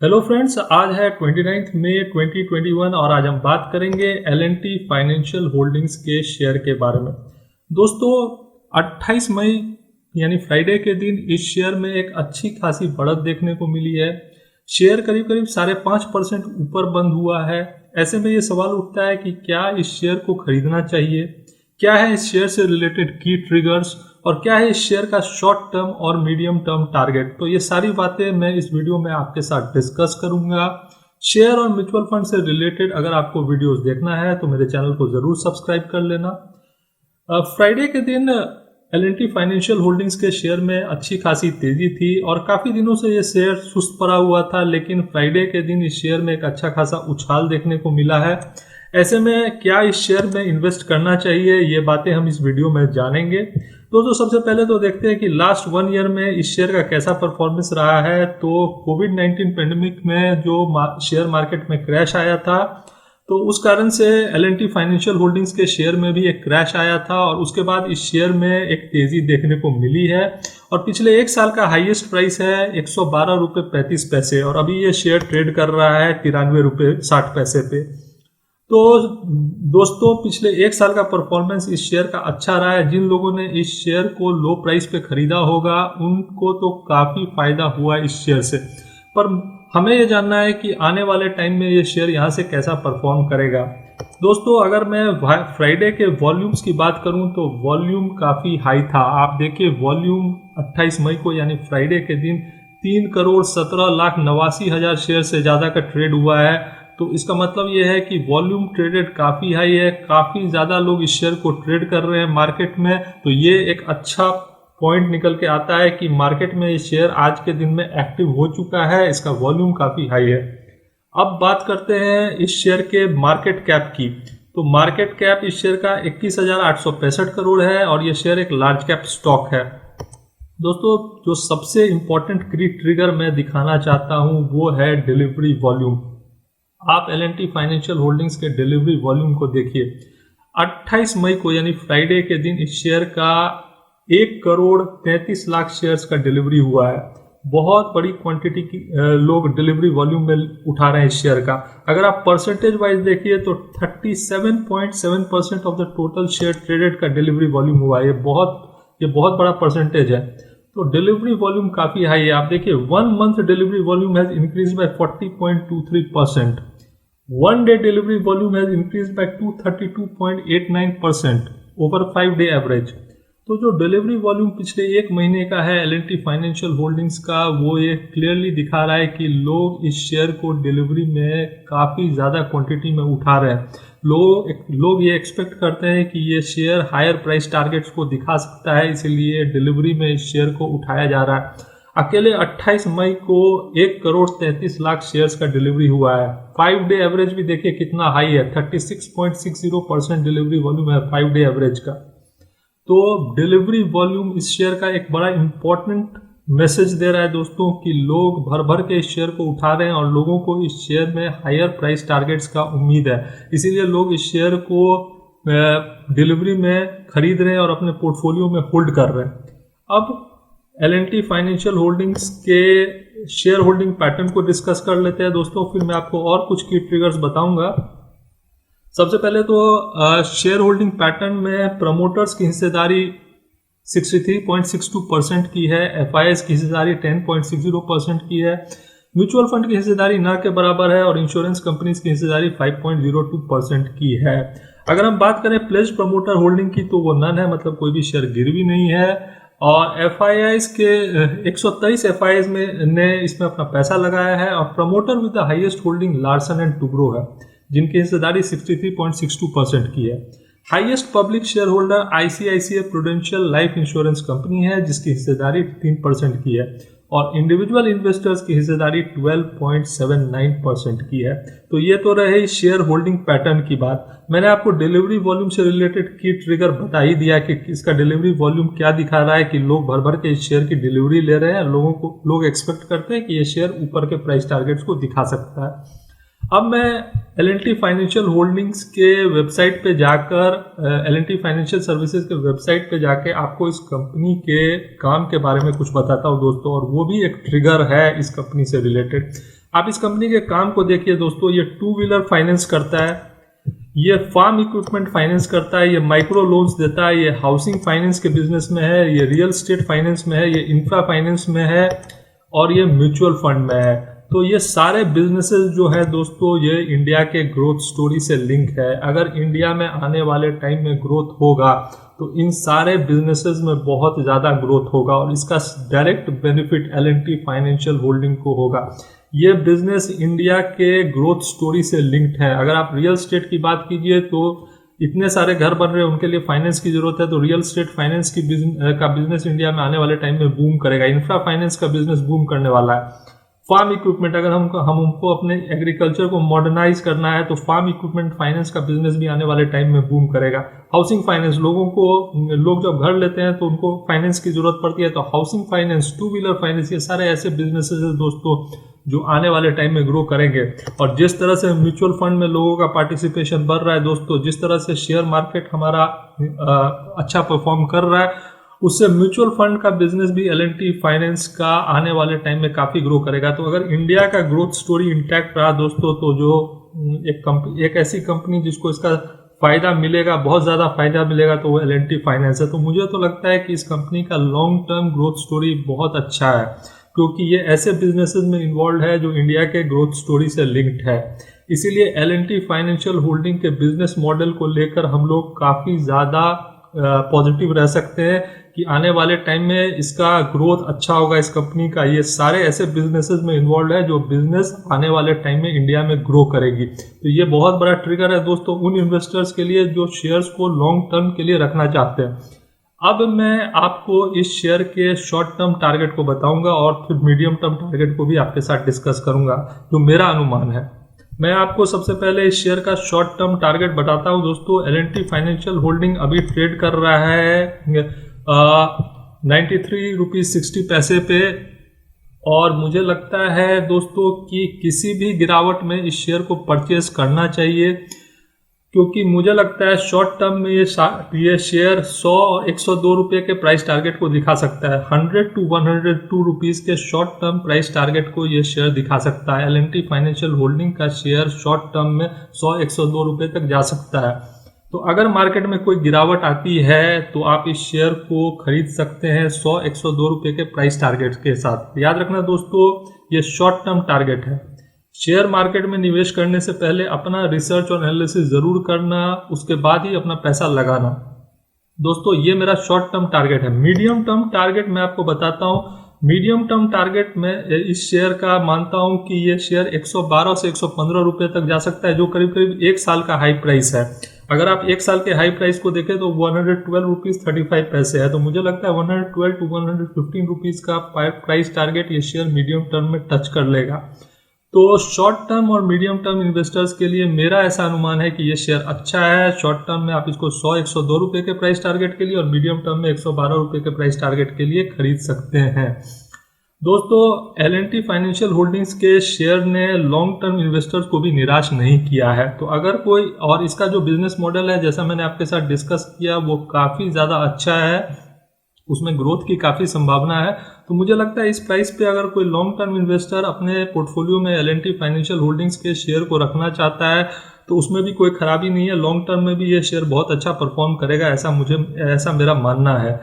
Hello friends, आज है 29 मई 2021 और आज हम बात करेंगे L&T फाइनेंशियल होल्डिंग्स के शेयर के बारे में। दोस्तों, 28 मई यानी फ्राइडे के दिन इस शेयर में एक अच्छी खासी बढ़त देखने को मिली है। शेयर करीब करीब 5.5% ऊपर बंद हुआ है। ऐसे में ये सवाल उठता है कि क्या इस शेयर को खरीदना चाहिए, क्या है इस शेयर से रिलेटेड की ट्रिगर्स और क्या है इस शेयर का शॉर्ट टर्म और मीडियम टर्म टारगेट। तो ये सारी बातें मैं इस वीडियो में आपके साथ डिस्कस करूंगा। शेयर और म्यूचुअल फंड से रिलेटेड अगर आपको वीडियोस देखना है तो मेरे चैनल को जरूर सब्सक्राइब कर लेना। फ्राइडे के दिन L&T फाइनेंशियल होल्डिंग्स के शेयर में अच्छी खासी तेजी थी और काफी दिनों से ये शेयर सुस्त पड़ा हुआ था, लेकिन फ्राइडे के दिन इस शेयर में एक अच्छा खासा उछाल देखने को मिला है। ऐसे में क्या इस शेयर में इन्वेस्ट करना चाहिए, ये बातें हम इस वीडियो में जानेंगे। दोस्तों, सबसे पहले तो देखते हैं कि लास्ट 1 ईयर में इस शेयर का कैसा परफॉर्मेंस रहा है। तो कोविड-19 पेंडेमिक में जो शेयर मार्केट में क्रैश आया था, तो उस कारण से L&T फाइनेंशियल होल्डिंग्स के शेयर में भी एक क्रैश आया था और उसके बाद इस शेयर में एक तेजी देखने को मिली है और पिछले एक साल का हाईएस्ट प्राइस है 112 रुपये 35 पैसे और अभी ये शेयर ट्रेड कर रहा है 93 रुपये 60 पैसे पे। तो दोस्तों, पिछले एक साल का परफॉर्मेंस इस शेयर का अच्छा रहा है। जिन लोगों ने इस शेयर को लो प्राइस पे खरीदा होगा उनको तो काफी फायदा हुआ इस शेयर से, पर हमें ये जानना है कि आने वाले टाइम में ये शेयर यहाँ से कैसा परफॉर्म करेगा। दोस्तों, अगर मैं फ्राइडे के वॉल्यूम्स की बात करूं तो वॉल्यूम काफी हाई था। आप देखिए, वॉल्यूम 28 मई को यानी फ्राइडे के दिन 3,17,89,000 शेयर से ज्यादा का ट्रेड हुआ है। तो इसका मतलब ये है कि वॉल्यूम ट्रेडेड काफी हाई है, काफी ज्यादा लोग इस शेयर को ट्रेड कर रहे हैं मार्केट में। तो ये एक अच्छा पॉइंट निकल के आता है कि मार्केट में ये शेयर आज के दिन में एक्टिव हो चुका है, इसका वॉल्यूम काफी हाई है। अब बात करते हैं इस शेयर के मार्केट कैप की। तो मार्केट कैप इस शेयर का 21,865 करोड़ है और ये शेयर एक लार्ज कैप स्टॉक है। दोस्तों, जो सबसे इंपॉर्टेंट की ट्रिगर मैं दिखाना चाहता हूं वो है डिलीवरी वॉल्यूम। आप L&T फाइनेंशियल होल्डिंग्स के डिलीवरी वॉल्यूम को देखिए। 28 मई को यानी फ्राइडे के दिन इस शेयर का 1,33,00,000 शेयर्स का डिलीवरी हुआ है। बहुत बड़ी क्वांटिटी की लोग डिलीवरी वॉल्यूम में उठा रहे हैं इस शेयर का। अगर आप परसेंटेज वाइज देखिए तो 37.7% of the total share traded का डिलीवरी वॉल्यूम हुआ है। ये बहुत बड़ा परसेंटेज है। तो डिलीवरी वॉल्यूम काफी हाई है। आप देखिए, 1 month delivery volume has increase by 40.23%। 1 day delivery volume has increased by 232.89% over 5 day average। तो जो डिलीवरी वॉल्यूम पिछले एक महीने का है L&T फाइनेंशियल होल्डिंग्स का, वो ये क्लियरली दिखा रहा है कि लोग इस शेयर को डिलीवरी में काफ़ी ज़्यादा क्वांटिटी में उठा रहे हैं। लोग ये एक्सपेक्ट करते हैं कि ये शेयर हायर प्राइस टारगेट्स को दिखा सकता है, इसीलिए डिलीवरी में इस शेयर को उठाया जा रहा है। अकेले 28 मई को 1,33,00,000 शेयर्स का डिलीवरी हुआ है। 5 डे एवरेज भी देखिए कितना हाई है, 36.60% डिलीवरी वॉल्यूम है 5 डे एवरेज का। तो डिलीवरी वॉल्यूम इस शेयर का एक बड़ा इंपॉर्टेंट मैसेज दे रहा है दोस्तों कि लोग भर भर के इस शेयर को उठा रहे हैं और लोगों को इस शेयर में हायर प्राइस टारगेट्स का उम्मीद है, इसीलिए लोग इस शेयर को डिलीवरी में खरीद रहे हैं और अपने पोर्टफोलियो में होल्ड कर रहे हैं। अब L&T फाइनेंशियल होल्डिंग्स के शेयर होल्डिंग पैटर्न को डिस्कस कर लेते हैं दोस्तों, फिर मैं आपको और कुछ की ट्रिगर्स बताऊंगा। सबसे पहले तो शेयर होल्डिंग पैटर्न में प्रमोटर्स की हिस्सेदारी 63.62% की है, FIIs की हिस्सेदारी 10.60% की है, म्यूचुअल फंड की हिस्सेदारी ना के बराबर है और इंश्योरेंस कंपनीज की हिस्सेदारी 5.02% की है। अगर हम बात करें प्लेज्ड प्रमोटर होल्डिंग की तो वो नन है, मतलब कोई भी शेयर गिरवी नहीं है। और FIIs के 123 FIIs ने इसमें अपना पैसा लगाया है और promoter with the highest holding Larsen and Toubro है, जिनकी हिस्सेदारी 63.62% की है। Highest public share holder ICICI prudential life insurance company है, जिसकी हिस्सेदारी 3% की है और इंडिविजुअल इन्वेस्टर्स की हिस्सेदारी 12.79% की है। तो ये तो रहे शेयर होल्डिंग पैटर्न की बात। मैंने आपको डिलीवरी वॉल्यूम से रिलेटेड की ट्रिगर बता ही दिया कि इसका डिलीवरी वॉल्यूम क्या दिखा रहा है कि लोग भर भर के इस शेयर की डिलीवरी ले रहे हैं। लोग एक्सपेक्ट करते हैं कि ये शेयर ऊपर के प्राइस टारगेट्स को दिखा सकता है। अब मैं L&T फाइनेंशियल होल्डिंग्स के वेबसाइट पे जाकर L&T फाइनेंशियल सर्विसेज के वेबसाइट पे जाके आपको इस कंपनी के काम के बारे में कुछ बताता हूँ दोस्तों, और वो भी एक ट्रिगर है इस कंपनी से रिलेटेड। आप इस कंपनी के काम को देखिए दोस्तों, ये टू व्हीलर फाइनेंस करता है, ये फार्म इक्विपमेंट फाइनेंस करता है, ये माइक्रो लोन्स देता है, ये हाउसिंग फाइनेंस के बिजनेस में है, ये रियल एस्टेट फाइनेंस में है, ये इंफ्रा फाइनेंस में है और ये म्यूचुअल फंड में है। तो ये सारे बिजनेसेस जो है दोस्तों, ये इंडिया के ग्रोथ स्टोरी से लिंक है। अगर इंडिया में आने वाले टाइम में ग्रोथ होगा तो इन सारे बिजनेसेस में बहुत ज़्यादा ग्रोथ होगा और इसका direct benefit L&T financial holding को होगा। ये बिजनेस इंडिया के ग्रोथ स्टोरी से लिंक्ड है। अगर आप रियल एस्टेट की बात कीजिए तो इतने सारे घर बन रहे हैं, उनके लिए फाइनेंस की जरूरत है, तो रियल एस्टेट फाइनेंस की का बिजनेस इंडिया में आने वाले टाइम में बूम करेगा। इंफ्रा फाइनेंस का बिजनेस बूम करने वाला है। फार्म इक्विपमेंट, अगर हमको अपने एग्रीकल्चर को मॉडर्नाइज करना है तो फार्म इक्विपमेंट फाइनेंस का बिजनेस भी आने वाले टाइम में बूम करेगा। हाउसिंग फाइनेंस, लोग जब घर लेते हैं तो उनको फाइनेंस की जरूरत पड़ती है, तो housing finance, two wheeler finance, ये सारे ऐसे बिजनेसेस है दोस्तों जो आने वाले टाइम में ग्रो करेंगे। और जिस तरह से म्यूचुअल फंड में लोगों का पार्टिसिपेशन बढ़ रहा है दोस्तों, जिस तरह से शेयर मार्केट हमारा अच्छा परफॉर्म कर रहा है, उससे म्यूचुअल फंड का बिजनेस भी एल&टी फाइनेंस का आने वाले टाइम में काफी ग्रो करेगा। तो अगर इंडिया का ग्रोथ स्टोरी इंटैक्ट रहा दोस्तों, तो जो एक ऐसी कंपनी जिसको इसका फायदा मिलेगा, बहुत ज्यादा फायदा मिलेगा, तो वो एल&टी फाइनेंस है। तो मुझे तो लगता है कि इस कंपनी का लॉन्ग टर्म ग्रोथ स्टोरी बहुत अच्छा है, क्योंकि ये ऐसे बिजनेसेस में इन्वॉल्व है जो इंडिया के ग्रोथ स्टोरी से लिंक्ड है। इसीलिए एल&टी फाइनेंशियल होल्डिंग के बिजनेस मॉडल को लेकर हम लोग काफी ज्यादा पॉजिटिव रह सकते हैं कि आने वाले टाइम में इसका ग्रोथ अच्छा होगा इस कंपनी का। ये सारे ऐसे बिजनेसेस में इन्वॉल्व है जो बिजनेस आने वाले टाइम में इंडिया में ग्रो करेगी। तो ये बहुत बड़ा ट्रिगर है दोस्तों उन इन्वेस्टर्स के लिए जो शेयर्स को लॉन्ग टर्म के लिए रखना चाहते हैं। अब मैं आपको इस शेयर के शॉर्ट टर्म टारगेट को बताऊंगा और फिर मीडियम टर्म टारगेट को भी आपके साथ डिस्कस करूंगा, जो मेरा अनुमान है। मैं आपको सबसे पहले इस शेयर का शॉर्ट टर्म टारगेट बताता हूं दोस्तों। एल&टी फाइनेंशियल होल्डिंग अभी ट्रेड कर रहा है 93 रुपीज 60 पैसे पे, और मुझे लगता है दोस्तों कि किसी भी गिरावट में इस शेयर को परचेज करना चाहिए, क्योंकि मुझे लगता है शॉर्ट टर्म में ये शेयर 100 और 102 रुपये के प्राइस टारगेट को दिखा सकता है। 100 to 102 रुपीज के शॉर्ट टर्म प्राइस टारगेट को ये शेयर दिखा सकता है। एल&टी फाइनेंशियल होल्डिंग का शेयर शॉर्ट टर्म में 100-102 रुपये तक जा सकता है। तो अगर मार्केट में कोई गिरावट आती है तो आप इस शेयर को खरीद सकते हैं 100-102 रुपये के प्राइस टारगेट के साथ। याद रखना दोस्तों, ये शॉर्ट टर्म टारगेट है। शेयर मार्केट में निवेश करने से पहले अपना रिसर्च और एनालिसिस जरूर करना, उसके बाद ही अपना पैसा लगाना। दोस्तों ये मेरा शॉर्ट टर्म टारगेट है। मीडियम टर्म टारगेट मैं आपको बताता हूं। मीडियम टर्म टारगेट में इस शेयर का मानता हूं कि ये शेयर 112 से 115 रुपये तक जा सकता है, जो करीब करीब एक साल का हाई प्राइस है। अगर आप एक साल के हाई प्राइस को देखें तो 112 रुपीज 35 पैसे है। तो मुझे लगता है 112 to 115 रुपीज का प्राइस टारगेट ये शेयर मीडियम टर्म में टच कर लेगा। तो शॉर्ट टर्म और मीडियम टर्म इन्वेस्टर्स के लिए मेरा ऐसा अनुमान है कि ये शेयर अच्छा है। शॉर्ट टर्म में आप इसको 100-102 रुपये के प्राइस टारगेट के लिए और मीडियम टर्म में 112 रुपये के प्राइस टारगेट के लिए खरीद सकते हैं। दोस्तों एल&टी फाइनेंशियल होल्डिंग्स के शेयर ने लॉन्ग टर्म इन्वेस्टर्स को भी निराश नहीं किया है। तो अगर कोई, और इसका जो बिजनेस मॉडल है जैसा मैंने आपके साथ डिस्कस किया वो काफ़ी ज़्यादा अच्छा है, उसमें ग्रोथ की काफ़ी संभावना है। तो मुझे लगता है इस प्राइस पे अगर कोई लॉन्ग टर्म इन्वेस्टर अपने पोर्टफोलियो में एल&टी फाइनेंशियल होल्डिंग्स के शेयर को रखना चाहता है तो उसमें भी कोई खराबी नहीं है। लॉन्ग टर्म में भी ये शेयर बहुत अच्छा परफॉर्म करेगा, ऐसा मेरा मानना है।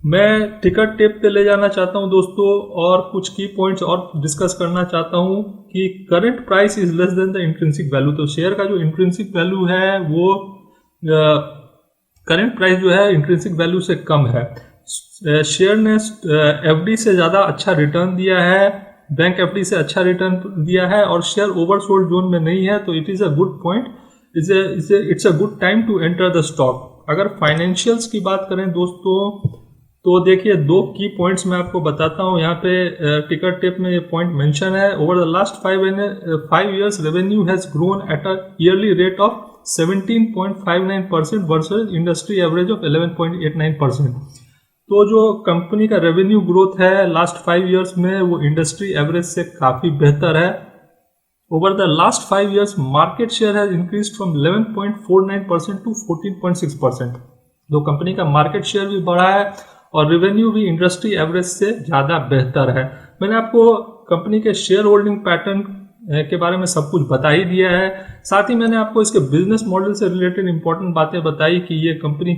मैं टिकट टेप पे ले जाना चाहता हूं दोस्तों और कुछ की पॉइंट्स और डिस्कस करना चाहता हूं कि current price is less than the intrinsic value. तो शेयर का जो इंट्रिंसिक वैल्यू है वो करंट प्राइस जो है इंट्रिंसिक वैल्यू से कम है। शेयर ने एफडी से ज़्यादा अच्छा रिटर्न दिया है, बैंक एफडी से अच्छा रिटर्न दिया है, और शेयर ओवरसोल्ड जोन में नहीं है। तो it is a good point, it's a good time to enter the stock. अगर फाइनेंशियल्स की बात करें दोस्तों तो देखिए दो की पॉइंट्स मैं आपको बताता हूँ। यहाँ पे टिकट टेप में ये पॉइंट मेंशन है। Over the last 5 years revenue has grown at a yearly rate of 17.59% versus industry average of 11.89%। तो जो कंपनी का रेवेन्यू ग्रोथ है लास्ट 5 years में वो इंडस्ट्री एवरेज से काफ़ी बेहतर है। Over the last 5 years market share has increase from 11.49% to 14.6%। तो कंपनी का मार्केट शेयर भी बढ़ा है और रेवेन्यू भी इंडस्ट्री एवरेज से ज़्यादा बेहतर है। मैंने आपको कंपनी के शेयर होल्डिंग पैटर्न के बारे में सब कुछ बता ही दिया है। साथ ही मैंने आपको इसके बिजनेस मॉडल से रिलेटेड इंपॉर्टेंट बातें बताई कि ये कंपनी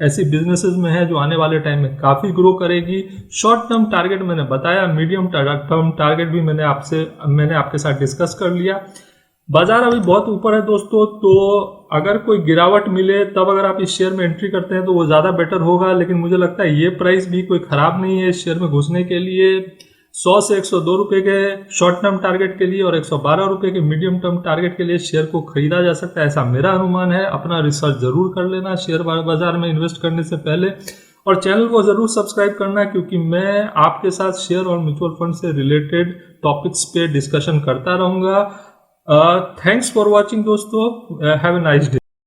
ऐसी बिजनेसेस में है जो आने वाले टाइम में काफ़ी ग्रो करेगी। शॉर्ट टर्म टारगेट मैंने बताया, मीडियम टर्म टारगेट भी मैंने आपके साथ डिस्कस कर लिया। बाजार अभी बहुत ऊपर है दोस्तों, तो अगर कोई गिरावट मिले तब अगर आप इस शेयर में एंट्री करते हैं तो वो ज़्यादा बेटर होगा। लेकिन मुझे लगता है ये प्राइस भी कोई ख़राब नहीं है इस शेयर में घुसने के लिए। 100 से 102 रुपये के शॉर्ट टर्म टारगेट के लिए और 112 रुपये के मीडियम टर्म टारगेट के लिए शेयर को खरीदा जा सकता है, ऐसा मेरा अनुमान है। अपना रिसर्च जरूर कर लेना शेयर बाजार में इन्वेस्ट करने से पहले, और चैनल को जरूर सब्सक्राइब करना, क्योंकि मैं आपके साथ शेयर और म्यूचुअल फंड से रिलेटेड टॉपिक्स पे डिस्कशन करता रहूंगा। थैंक्स फॉर वॉचिंग दोस्तों, हैव ए नाइस डे।